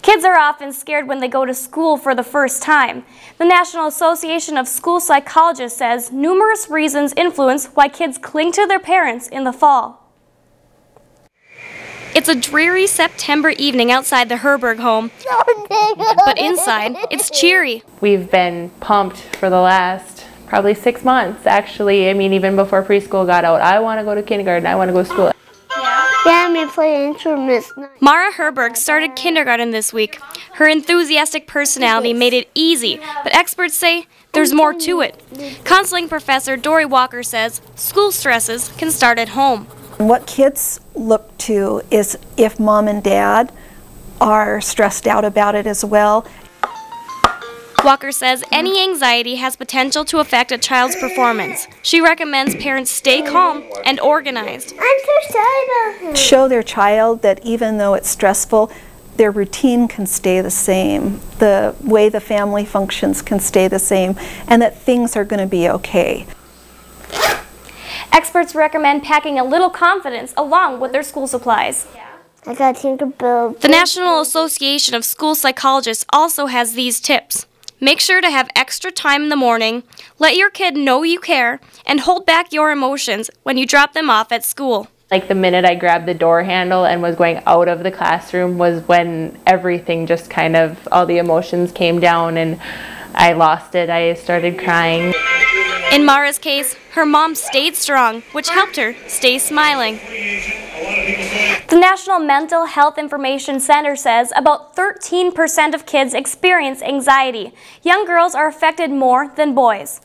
Kids are often scared when they go to school for the first time. The National Association of School Psychologists says numerous reasons influence why kids cling to their parents in the fall. It's a dreary September evening outside the Herberg home, but inside, it's cheery. We've been pumped for the last probably 6 months, actually. I mean, even before preschool got out. I want to go to kindergarten, I want to go to school. Yeah, I'm going to play instruments. Mara Herberg started kindergarten this week. Her enthusiastic personality made it easy, but experts say there's more to it. Counseling professor Dory Walker says school stresses can start at home. What kids look to is if mom and dad are stressed out about it as well. Walker says any anxiety has potential to affect a child's performance. She recommends parents stay calm and organized. I'm so sorry about him. Show their child that even though it's stressful, their routine can stay the same, the way the family functions can stay the same, and that things are going to be okay. Experts recommend packing a little confidence along with their school supplies. I got Tinkerbell. The National Association of School Psychologists also has these tips. Make sure to have extra time in the morning, let your kid know you care, and hold back your emotions when you drop them off at school. Like the minute I grabbed the door handle and was going out of the classroom was when everything just kind of, all the emotions came down and I lost it. I started crying. In Mara's case, her mom stayed strong, which helped her stay smiling. The National Mental Health Information Center says about 13% of kids experience anxiety. Young girls are affected more than boys.